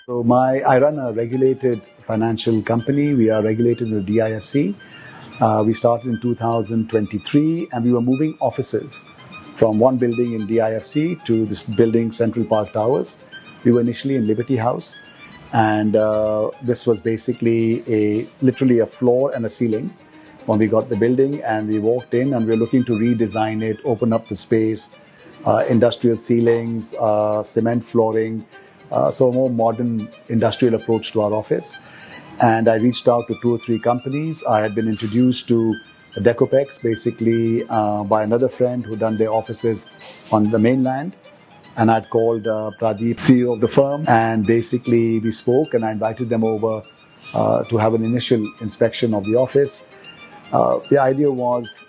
So I run a regulated financial company. We are regulated in the DIFC. We started in 2023 and we were moving offices from one building in DIFC to this building, Central Park Towers. We were initially in Liberty House, and this was basically literally a floor and a ceiling when we got the building, and we walked in and we were looking to redesign it, open up the space, industrial ceilings, cement flooring, so a more modern industrial approach to our office. And I reached out to 2 or 3 companies. I had been introduced to Decopex basically by another friend who done their offices on the mainland. And I'd called Pradeep, CEO of the firm, and basically we spoke and I invited them over to have an initial inspection of the office. The idea was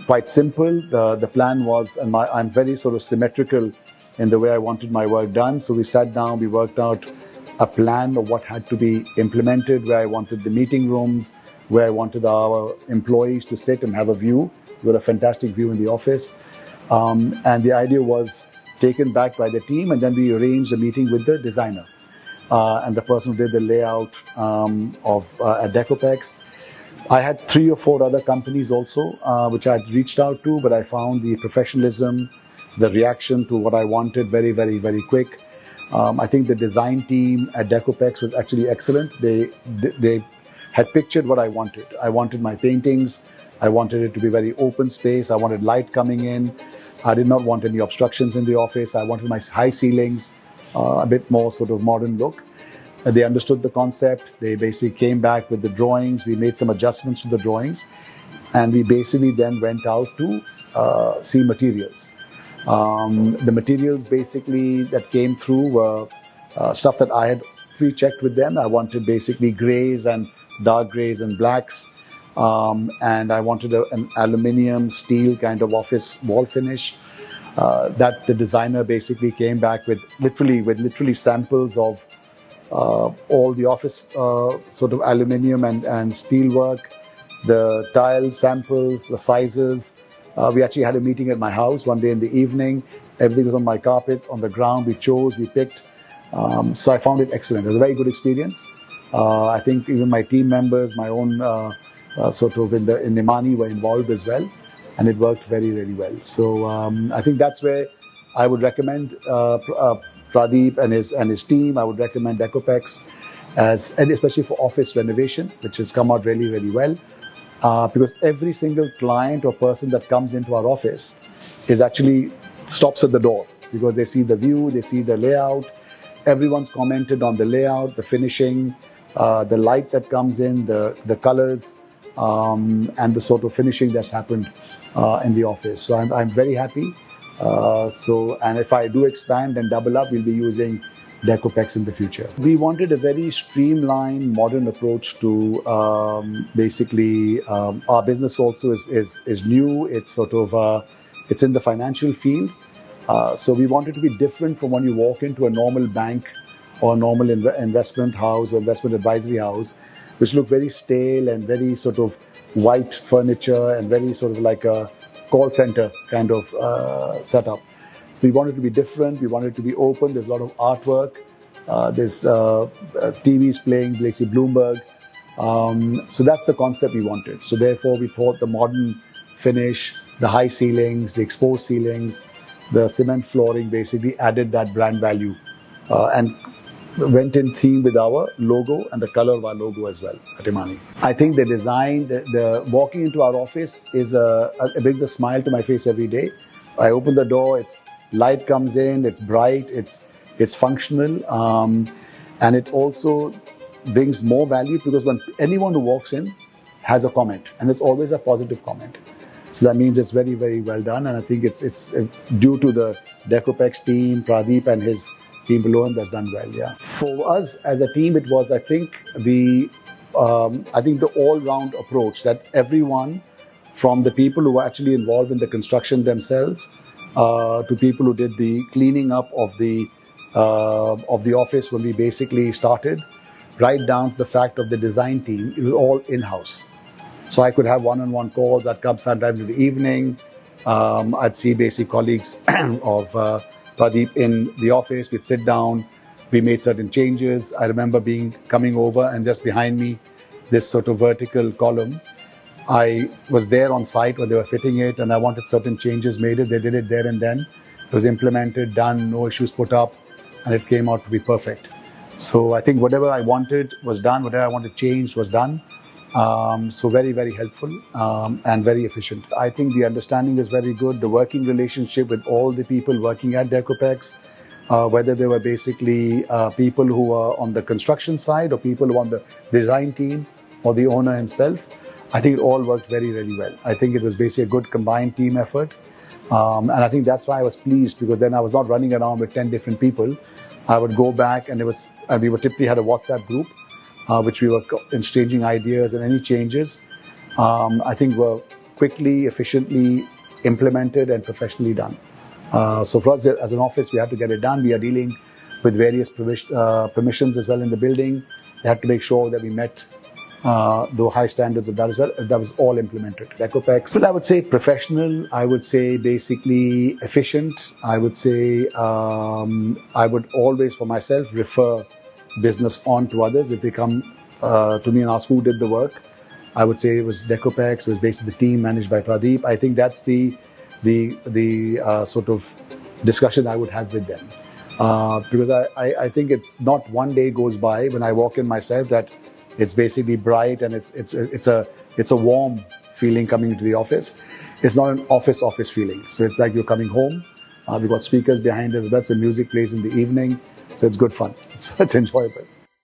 quite simple. The plan was, and I'm very sort of symmetrical in the way I wanted my work done. So we sat down, we worked out a plan of what had to be implemented, where I wanted the meeting rooms, where I wanted our employees to sit and have a view. We got a fantastic view in the office. And the idea was taken back by the team, and then we arranged a meeting with the designer and the person who did the layout at Decopex. I had 3 or 4 other companies also, which I had reached out to, but I found the professionalism, the reaction to what I wanted very, very, very quick. I think the design team at Decopex was actually excellent. They had pictured what I wanted. I wanted my paintings. I wanted it to be very open space. I wanted light coming in. I did not want any obstructions in the office. I wanted my high ceilings, a bit more sort of modern look. They understood the concept. They basically came back with the drawings. We made some adjustments to the drawings. And we basically then went out to see materials. The materials basically that came through were stuff that I had pre-checked with them. I wanted basically grays and dark grays and blacks. And I wanted an aluminium steel kind of office wall finish that the designer basically came back with literally samples of all the office sort of aluminium and steel work, the tile samples, the sizes. We actually had a meeting at my house one day in the evening. Everything was on my carpet, on the ground. We chose, we picked. So I found it excellent. It was a very good experience. I think even my team members, my own sort of in Nimani were involved as well. And it worked very, very well. So I think that's where I would recommend Pradeep and his team. I would recommend Decopex, and especially for office renovation, which has come out really, really well. Because every single client or person that comes into our office actually stops at the door because they see the view, they see the layout. Everyone's commented on the layout, the finishing, the light that comes in, the colors, and the sort of finishing that's happened in the office. So I'm very happy. And if I do expand and double up, we'll be using Decopex in the future. We wanted a very streamlined, modern approach to basically our business. Also is new. It's sort of it's in the financial field, so we wanted to be different from when you walk into a normal bank or normal investment house or investment advisory house, which look very stale and very sort of white furniture and very sort of like a call center kind of setup. We wanted to be different. We wanted to be open. There's a lot of artwork. There's TVs playing, basically Bloomberg. So that's the concept we wanted. So therefore, we thought the modern finish, the high ceilings, the exposed ceilings, the cement flooring basically added that brand value and went in theme with our logo and the color of our logo as well at Imani. I think the design, the walking into our office it brings a smile to my face every day. I open the door, light comes in, it's bright, it's functional, and it also brings more value because when anyone who walks in has a comment, and it's always a positive comment. So that means it's very, very well done, and I think it's due to the Decopex team, Pradeep and his team below him that's done well. Yeah. For us as a team, it was I think the all-round approach that everyone, from the people who were actually involved in the construction themselves, to people who did the cleaning up of the office when we basically started, right down to the fact of the design team, it was all in-house. So I could have one-on-one calls that come sometimes in the evening, I'd see basic colleagues of Pradeep in the office. We'd sit down. We made certain changes. I remember coming over, and just behind me, this sort of vertical column. I was there on site when they were fitting it, and I wanted certain changes made. They did it there and then. It was implemented, done, no issues put up, and it came out to be perfect. So I think whatever I wanted was done. Whatever I wanted changed was done. So very, very helpful and very efficient. I think the understanding is very good. The working relationship with all the people working at Decopex, whether they were basically people who were on the construction side or people who were on the design team or the owner himself, I think it all worked very, very well. I think it was basically a good combined team effort. And I think that's why I was pleased, because then I was not running around with 10 different people. I would go back, and we would typically had a WhatsApp group, which we were exchanging ideas, and any changes, I think were quickly, efficiently implemented and professionally done. So for us as an office, we had to get it done. We are dealing with various permissions as well in the building. We had to make sure that we met the high standards of that as well. That was all implemented. Decopex, well, I would say professional. I would say basically efficient. I would say I would always, for myself, refer business on to others. If they come to me and ask who did the work, I would say it was Decopex. It was basically the team managed by Pradeep. I think that's the sort of discussion I would have with them, because I think it's not one day goes by when I walk in myself that it's basically bright and it's a warm feeling coming into the office. It's not an office feeling. So it's like you're coming home. We've got speakers behind us, but the music plays in the evening, so it's good fun. It's enjoyable.